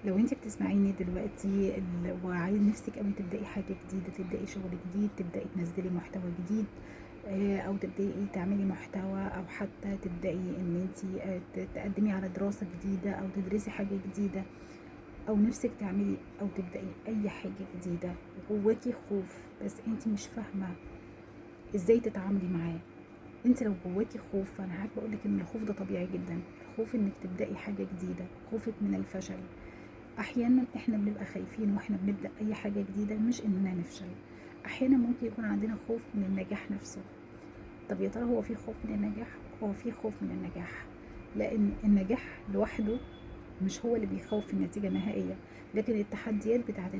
لو انت بتسمعيني دلوقتي وعايز نفسك قوي تبدأي حاجة جديدة، تبدأي شغل جديد، تبدأي تنزلي محتوى جديد، او تبدأي تعملي محتوى، او حتى تبدأي ان انت تقدمي على دراسة جديدة او تدرسي حاجة جديدة، او نفسك تعملي او تبدأي اي حاجة جديدة، جواكي خوف بس انت مش فاهمة ازاي تتعاملي معاه. انت لو جواكي خوف، فانا حابة اقولك ان الخوف ده طبيعي جدا. الخوف انك تبدأي حاجة جديدة، خوفك من الفشل. احيانا احنا بنبقى خايفين واحنا بنبدأ اي حاجة جديدة، مش اننا نفشل. احيانا ممكن يكون عندنا خوف من النجاح نفسه. طب يا ترى هو في خوف من النجاح؟ هو في خوف من النجاح، لان النجاح لوحده مش هو اللي بيخوف النتيجة النهائية، لكن التحديات بتاعة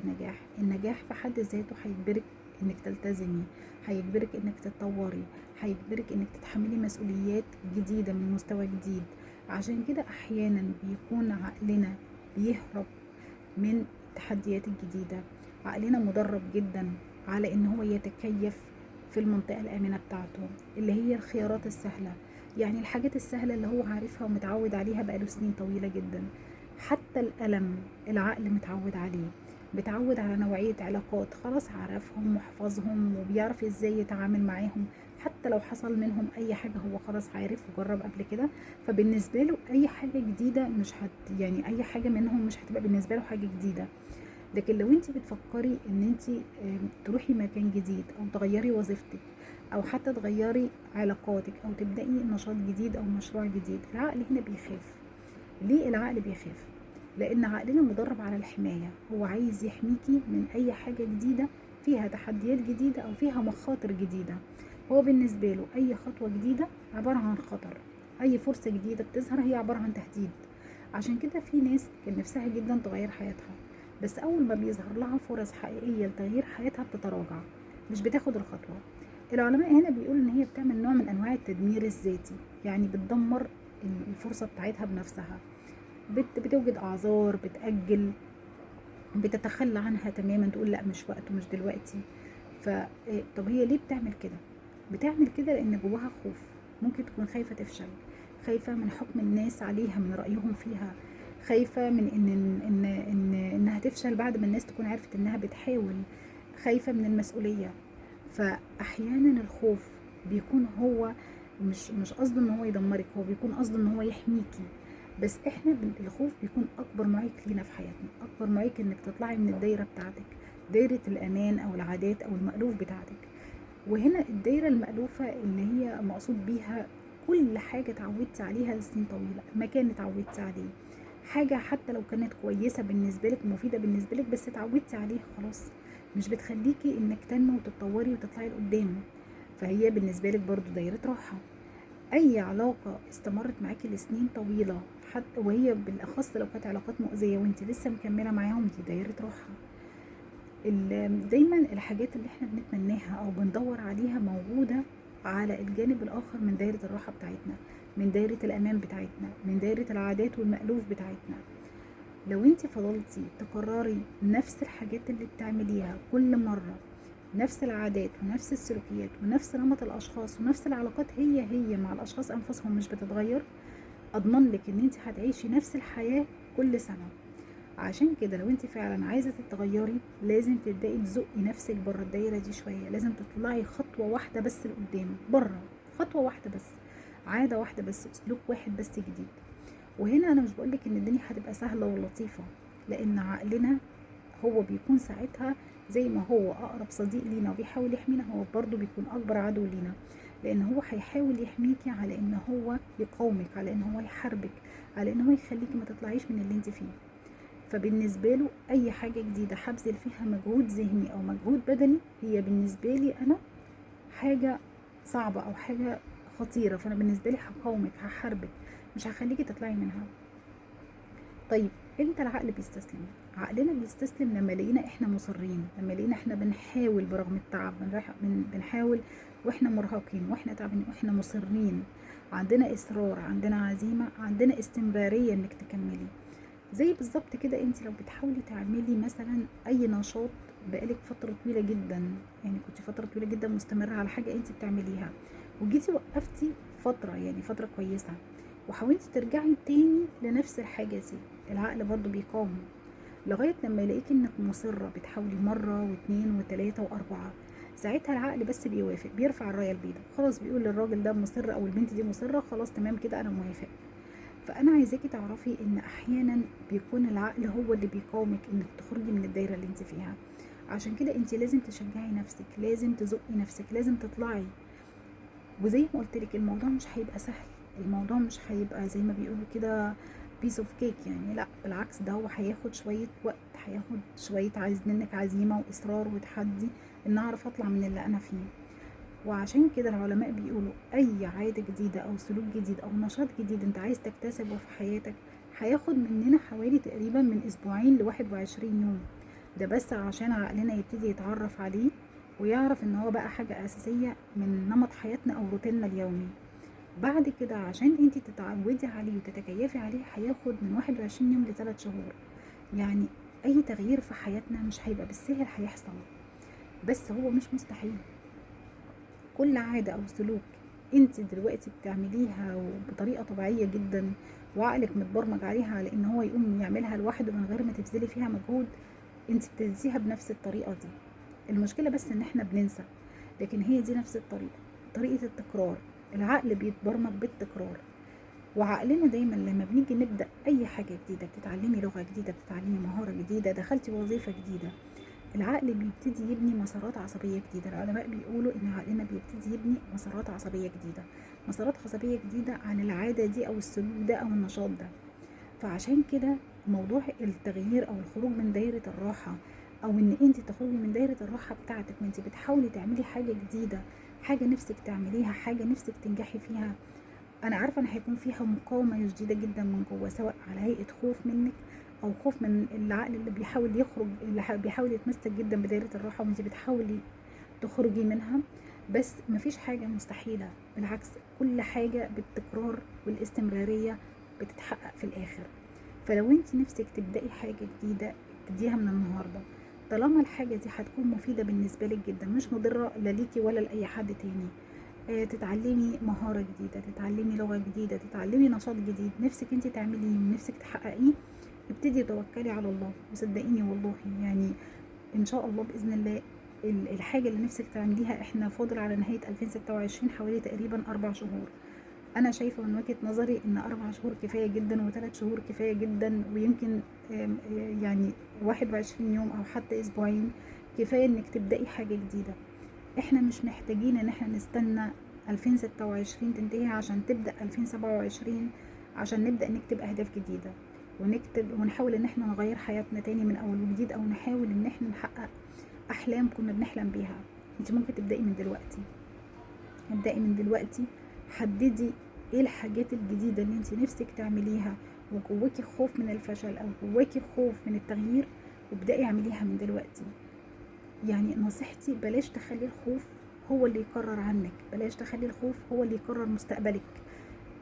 النجاح في حد ذاته هيجبرك انك تلتزمي، هيجبرك انك تتطوري، هيجبرك انك تتحملي مسؤوليات جديدة من مستوى جديد. عشان كده احيانا بيكون عقلنا بيهرب من التحديات الجديدة. عقلنا مدرب جدا على ان هو يتكيف في المنطقة الآمنة بتاعته، اللي هي الخيارات السهلة، يعني الحاجات السهلة اللي هو عارفها ومتعود عليها بقاله سنين طويلة جدا. حتى الألم العقل متعود عليه، بتعود على نوعية علاقات خلاص عرفهم وحفظهم وبيعرف ازاي يتعامل معاهم. حتى لو حصل منهم اي حاجة هو خلاص عارف وجرب قبل كده، فبالنسبة له اي حاجة جديدة مش يعني اي حاجة منهم مش هتبقى بالنسبة له حاجة جديدة. لكن لو انت بتفكري ان انت تروحي مكان جديد او تغيري وظيفتك، او حتى تغيري علاقاتك او تبدأي نشاط جديد او مشروع جديد، العقل هنا بيخاف. ليه العقل بيخاف؟ لان عقلنا مدرب على الحماية، هو عايز يحميكي من اي حاجة جديدة فيها تحديات جديدة او فيها مخاطر جديدة. هو بالنسبة له اي خطوة جديدة عبارة عن خطر، اي فرصة جديدة بتظهر هي عبارة عن تهديد. عشان كده في ناس كان نفسها جدا تغير حياتها، بس اول ما بيظهر لها فرص حقيقية لتغيير حياتها بتتراجع، مش بتاخد الخطوة. العلماء هنا بيقولوا ان هي بتعمل نوع من انواع التدمير الذاتي، يعني بتدمر الفرصة بتاعتها بنفسها. بتوجد اعذار، بتأجل، بتتخلى عنها تماما، تقول لا مش وقته مش دلوقتي. ف طب هي ليه بتعمل كده؟ بتعمل كده لان جواها خوف. ممكن تكون خايفة تفشل، خايفة من حكم الناس عليها، من رأيهم فيها، خايفة من انها تفشل بعد ما الناس تكون عرفت انها بتحاول، خايفة من المسؤولية. فاحيانا الخوف بيكون هو مش قصده ان هو يدمرك، هو بيكون قصده ان هو يحميكي. بس احنا الخوف بيكون اكبر معيق لينا في حياتنا، اكبر معيق انك تطلعي من الدايره بتاعتك، دايره الامان او العادات او المألوف بتاعتك. وهنا الدايره المألوفه اللي هي مقصود بيها كل حاجه اتعودتي عليها لسنين طويله، مكان اتعودتي عليه، حاجه حتى لو كانت كويسه بالنسبه لك مفيده بالنسبه لك بس اتعودتي عليها خلاص، مش بتخليكي انك تنمو وتتطوري وتطلعي لقدام. فهي بالنسبه لك برضو دايره راحه. اي علاقة استمرت معاكي لسنين طويلة، حتى وهي بالاخص لو كانت علاقات مؤذية وانت لسه مكملة معاهم، دي دايرة روحها. دايما الحاجات اللي احنا بنتمناها او بندور عليها موجودة على الجانب الاخر من دايرة الراحة بتاعتنا، من دايرة الامان بتاعتنا، من دايرة العادات والمألوف بتاعتنا. لو انت فضلتي تكرري نفس الحاجات اللي بتعمليها كل مرة، نفس العادات ونفس السلوكيات ونفس نمط الاشخاص ونفس العلاقات هي مع الاشخاص انفسهم مش بتتغير، اضمن لك ان انت هتعيشي نفس الحياة كل سنة. عشان كده لو انت فعلا عايزة تتغيري لازم تبدأي تزقي نفسك بره الدايرة دي شوية، لازم تطلعي خطوة واحدة بس لقدام بره، خطوة واحدة بس، عادة واحدة بس، سلوك واحد بس جديد. وهنا انا مش بقولك ان الدنيا هتبقى سهلة ولطيفة، لان عقلنا هو بيكون ساعتها زي ما هو اقرب صديق لينا وبيحاول يحمينا، هو برضو بيكون اكبر عدو لينا، لان هو هيحاول يحميكي على ان هو يقاومك، على ان هو يحاربك، على ان هو يخليكي ما تطلعيش من اللي انت فيه. فبالنسبة له اي حاجة جديدة هبذل فيها مجهود ذهني او مجهود بدني، هي بالنسبة لي انا حاجة صعبة او حاجة خطيرة، فانا بالنسبة لي هقاومك، هحاربك، مش هخليكي تطلعي منها. طيب امتى العقل بيستسلم؟ عقلنا بيستسلم لما لقينا احنا مصرين، لما لقينا احنا بنحاول برغم التعب، بنحاول واحنا مرهقين واحنا تعبانين واحنا مصرين، عندنا اصرار، عندنا عزيمة، عندنا استمرارية انك تكملي. زي بالظبط كده انت لو بتحاولي تعملي مثلا اي نشاط بقالك فترة طويلة جدا، يعني كنت فترة طويلة جدا مستمرة على حاجة انت بتعمليها، وجيتي وقفتي فترة، يعني فترة كويسة، وحاولتي ترجعي تاني لنفس الحاجة دي، العقل برضو بيقاوم. لغاية لما يلاقيك انك مصرة بتحاولي مرة واثنين وثلاثة واربعة، ساعتها العقل بس بيوافق، بيرفع الراية البيضاء، خلاص بيقول للراجل ده مصر او البنت دي مصرة، خلاص تمام كده انا موافق. فانا عايزاكي تعرفي ان احيانا بيكون العقل هو اللي بيقاومك انك تخرجي من الدايرة اللي انت فيها. عشان كده انت لازم تشجعي نفسك، لازم تزقي نفسك، لازم تطلعي. وزي ما قلت لك الموضوع مش هيبقى سهل، الموضوع مش هيبقى زي ما بيقولوا كده بيس اوف كيك يعني، لا بالعكس، ده هو هياخد شويه وقت، هياخد شويه، عايز منك عزيمه واصرار وتحدي ان اعرف اطلع من اللي انا فيه. وعشان كده العلماء بيقولوا اي عاده جديده او سلوك جديد او نشاط جديد انت عايز تكتسبه في حياتك هياخد مننا حوالي تقريبا من اسبوعين ل21 يوم. ده بس عشان عقلنا يبتدي يتعرف عليه ويعرف ان هو بقى حاجة اساسية من نمط حياتنا او روتيننا اليومي. بعد كده عشان انتي تتعودي عليه وتتكيفي عليه هياخد من 21 يوم ل3 شهور. يعني اي تغيير في حياتنا مش هيبقى بالسهل هيحصل، بس هو مش مستحيل. كل عادة او سلوك انت دلوقتي بتعمليها وبطريقة طبيعية جدا وعقلك متبرمج عليها على ان هو يقوم يعملها لوحده من غير ما تبذلي فيها مجهود، انت بتنسيها بنفس الطريقة دي. المشكلة بس ان احنا بننسى، لكن هي دي نفس الطريقة، طريقة التكرار. العقل بيتبرمج بالتكرار، وعقلنا دايما لما بنيجي نبدأ اي حاجة جديدة، بتتعلمي لغة جديدة، بتتعلمي مهارة جديدة، دخلتي وظيفة جديدة، العقل بيبتدي يبني مسارات عصبية جديدة. العلماء بيقولوا ان عقلنا بيبتدي يبني مسارات عصبية جديدة، مسارات عصبية جديدة عن العادة دي او السلوك ده او النشاط ده. فعشان كده موضوع التغيير او الخروج من دايرة الراحة، او ان انت تخرجي من دايرة الراحة بتاعتك وانت بتحاولي تعملي حاجة جديدة، حاجة نفسك تعمليها، حاجة نفسك تنجحي فيها، انا عارفة ان هيكون فيها مقاومة شديدة جدا من جوه، سواء على هيئة خوف منك او خوف من العقل اللي بيحاول يخرج، اللي بيحاول يتمسك جدا بدايرة الراحة وانت بتحاولي تخرجي منها. بس مفيش حاجة مستحيلة، بالعكس كل حاجة بالتكرار والاستمرارية بتتحقق في الآخر. فلو انت نفسك تبدأي حاجة جديدة ابتديها من النهاردة، طالما الحاجة دي هتكون مفيدة بالنسبة لك جدا، مش مضرة لا ليكي ولا لأي حد تاني. تتعلمي مهارة جديدة، تتعلمي لغة جديدة، تتعلمي نشاط جديد نفسك انت تعمليه ونفسك تحققيه، ابتدي توكلي على الله وصدقيني والله يعني ان شاء الله باذن الله الحاجه اللي نفسك تعمليها. احنا فاضل على نهايه 2026 حوالي تقريبا 4 شهور. انا شايفه من وجهه نظري ان 4 شهور كفايه جدا و3 شهور كفايه جدا، ويمكن يعني 21 يوم او حتى اسبوعين كفايه انك تبداي حاجه جديده. احنا مش محتاجين ان احنا نستنى 2026 تنتهي عشان تبدا 2027 عشان نبدا نكتب اهداف جديده ونكتب ونحاول ان احنا نغير حياتنا تاني من اول وجديد، او نحاول ان احنا نحقق احلام كنا بنحلم بيها. انت ممكن تبدأي من دلوقتي، ابدأي من دلوقتي، حددي ايه الحاجات الجديدة اللي انت نفسك تعمليها وجواكي خوف من الفشل او جواكي خوف من التغيير، وابدأي اعمليها من دلوقتي. يعني نصيحتي بلاش تخلي الخوف هو اللي يقرر عنك، بلاش تخلي الخوف هو اللي يقرر مستقبلك.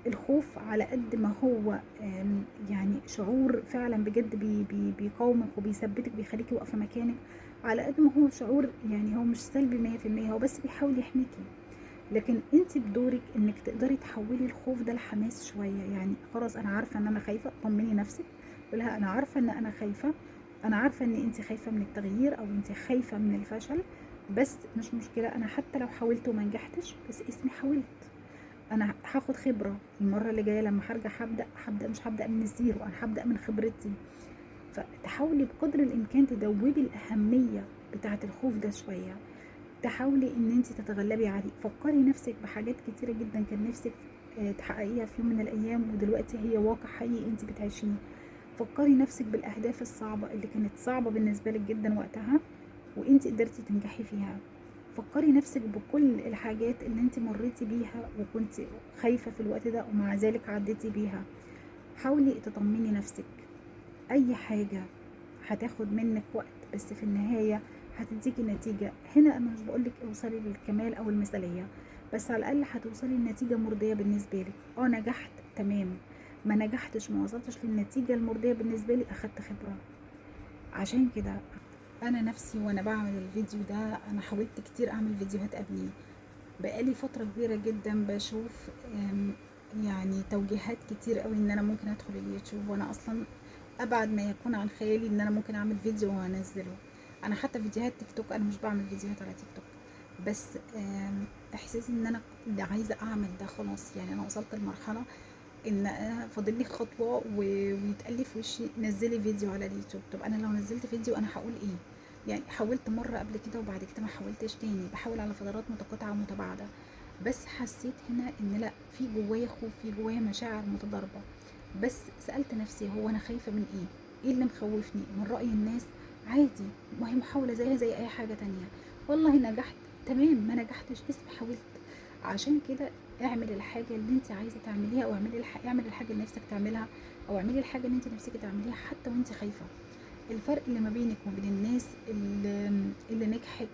الخوف على قد ما هو يعني شعور فعلا بجد بيقاومك وبيثبتك بيخليكي واقفة مكانك، على قد ما هو شعور يعني هو مش سلبي 100%، هو بس بيحاول يحميكي. لكن انت بدورك انك تقدري تحولي الخوف ده لحماس شوية. يعني خلاص انا عارفة ان انا خايفة، طمني نفسك، قولها انا عارفة ان انا خايفة، انا عارفة ان انت خايفة من التغيير او انت خايفة من الفشل، بس مش مشكلة، انا حتى لو حاولت وما نجحتش بس اسمي حاولت، انا هاخد خبرة المرة اللي جاية لما هرجع هبدأ مش هبدأ من الزيرو، انا هبدأ من خبرتي. فتحاولي بقدر الامكان تدوبي الاهمية بتاعة الخوف ده شوية، تحاولي ان انت تتغلبي عليه. فكري نفسك بحاجات كتيرة جدا كان نفسك تحققيها في يوم من الايام ودلوقتي هي واقع حقيقي انت بتعيشيه. فكري نفسك بالاهداف الصعبة اللي كانت صعبة بالنسبة لك جدا وقتها وانت قدرتي تنجحي فيها. فكري نفسك بكل الحاجات اللي انت مريتي بيها وكنت خايفة في الوقت ده ومع ذلك عديتي بيها. حاولي تطمني نفسك، اي حاجة هتاخد منك وقت بس في النهاية هتديكي نتيجة. هنا انا مش بقولك اوصلي للكمال او المثالية، بس على الاقل هتوصلي لنتيجة مرضية بالنسبة لك. نجحت تمام، ما نجحتش ما وصلتش للنتيجة المرضية بالنسبة لي، اخدت خبرة. عشان كده انا نفسي وانا بعمل الفيديو ده انا حاولت كتير اعمل فيديوهات قبليه، بقالي فترة كبيرة جدا بشوف يعني توجيهات كتير قوي ان انا ممكن ادخل اليوتيوب، وانا اصلا ابعد ما يكون عن خيالي ان انا ممكن اعمل فيديو وانزله. انا حتى فيديوهات تيك توك انا مش بعمل فيديوهات على تيك توك، بس احساسي ان انا اللي عايزه اعمل ده خلاص. يعني انا وصلت لمرحله ان انا فاضل لي خطوه ويتقال لي في وشي نزلي فيديو على اليوتيوب. طب انا لو نزلت فيديو انا هقول ايه؟ يعني حاولت مره قبل كده وبعد كده ما حاولتش تاني، بحاول على فترات متقاطعه متباعده. بس حسيت هنا ان لا، في جوايا خوف، في جوايا مشاعر متضاربه. بس سالت نفسي هو انا خايفه من ايه؟ ايه اللي مخوفني؟ من رأي الناس؟ عادي، وهي محاولة زيها زي اي حاجة تانية. والله نجحت تمام، ما نجحتش اسم حاولت. عشان كده اعمل الحاجة اللي انت عايزة تعمليها، او اعمل الحاجة اللي نفسك تعملها، او اعملي الحاجة اللي انت نفسك تعمليها حتى وانت خايفة. الفرق اللي ما بينك وما بين الناس اللي نجحت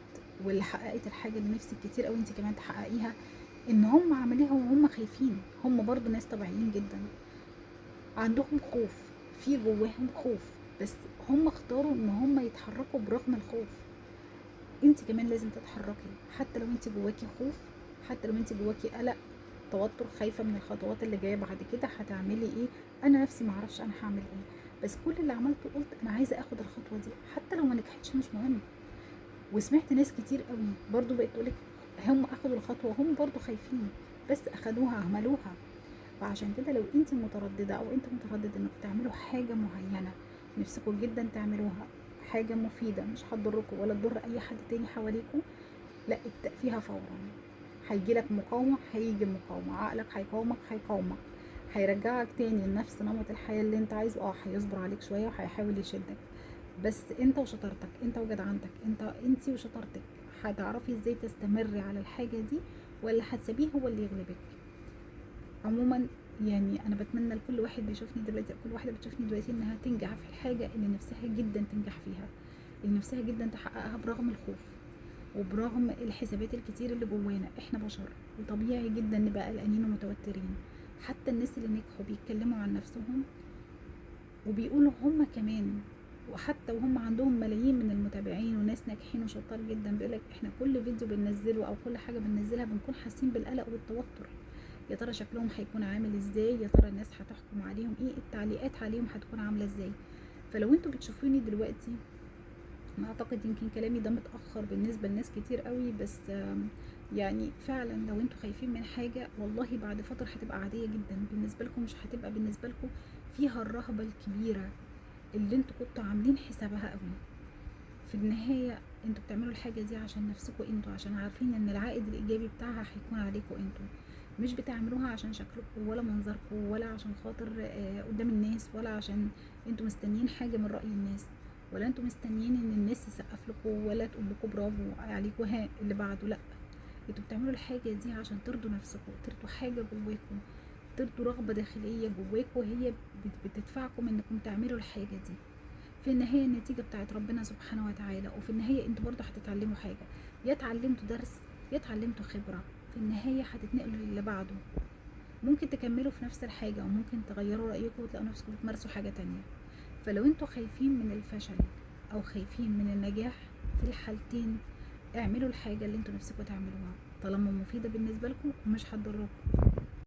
واللي حققت الحاجة اللي نفسك كتير او انت كمان تحققيها، ان هم عملوها وهم خايفين. هم برضو ناس طبيعيين جدا، عندهم خوف، في جواهم خوف، بس هم اختاروا ان هم يتحركوا برغم الخوف. انت كمان لازم تتحركي حتى لو انت جواكي خوف، حتى لو انت جواكي قلق، توتر، خايفه من الخطوات اللي جايه بعد كده هتعملي ايه. انا نفسي معرفش انا هعمل ايه، بس كل اللي عملته قلت انا عايزه اخد الخطوه دي حتى لو ما نجحتش مش مهم. وسمعت ناس كتير قوي برضو بقت تقولك هم اخدوا الخطوه هم برضو خايفين بس اخدوها عملوها. فعشان كده لو انت متردده او انت متردد انكم تعملوا حاجه معينه نفسكم جدا تعملوها، حاجه مفيده مش هتضركم ولا تضر اي حد تاني حواليكم، لا ابدأ فيها فورا. هيجيلك مقاومه، هيجي مقاومه، عقلك هيقاومك، هيرجعك تاني لنفس نمط الحياه اللي انت عايزه. هيصبر عليك شويه وهيحاول يشدك، بس انت وشطارتك، انت وجدعنتك، انت وشطارتك هتعرفي ازاي تستمري على الحاجه دي، ولا هتسيبيه هو اللي يغلبك. عموما يعني انا بتمنى لكل واحد بيشوفني دلوقتي، كل واحده بتشوفني دلوقتي، انها تنجح في الحاجه اللي نفسها جدا تنجح فيها، اللي نفسها جدا تحققها برغم الخوف وبرغم الحسابات الكتير اللي جوانا. احنا بشر وطبيعي جدا نبقى قلقانين ومتوترين. حتى الناس اللي نجحوا بيتكلموا عن نفسهم وبيقولوا هم كمان، وحتى وهم عندهم ملايين من المتابعين وناس ناجحين وشطار جدا، بيقولك احنا كل فيديو بننزله او كل حاجه بننزلها بنكون حاسين بالقلق والتوتر. يا ترى شكلهم هيكون عامل ازاي؟ يا ترى الناس هتحكم عليهم ايه؟ التعليقات عليهم هتكون عامله ازاي؟ فلو انتوا بتشوفوني دلوقتي، انا اعتقد يمكن كلامي ده متاخر بالنسبه لناس كتير قوي، بس يعني فعلا لو انتوا خايفين من حاجه والله بعد فتره هتبقى عاديه جدا بالنسبه لكم، مش هتبقى بالنسبه لكم فيها الرهبه الكبيره اللي انتوا كنتوا عاملين حسابها قوي. في النهايه انتوا بتعملوا الحاجه دي عشان نفسكم انتوا، عشان عارفين ان العائد الايجابي بتاعها هيكون عليكم انتوا. مش بتعملوها عشان شكلكم ولا منظركم ولا عشان خاطر قدام الناس، ولا عشان انتوا مستنيين حاجه من رأي الناس، ولا انتوا مستنيين ان الناس تسقف لكم ولا تقول لكم برافو عليكم ها اللي بعده. لا، انتوا بتعملوا الحاجه دي عشان ترضوا نفسكم، ترضوا حاجه جواكم، ترضوا رغبه داخليه جواكم هي بتدفعكم انكم تعملوا الحاجه دي. في النهايه النتيجه بتاعت ربنا سبحانه وتعالى، وفي النهايه انتوا برضه هتتعلموا حاجه، يا اتعلمتوا درس يا اتعلمتوا خبره. في النهايه هتتنقلوا للي بعده، ممكن تكملوا في نفس الحاجة وممكن تغيروا رأيكم وتلاقوا نفسكم بتمارسوا حاجة تانية. فلو انتوا خايفين من الفشل او خايفين من النجاح، في الحالتين اعملوا الحاجة اللي انتوا نفسكم تعملوها طالما مفيدة بالنسبة لكم ومش هتضركم.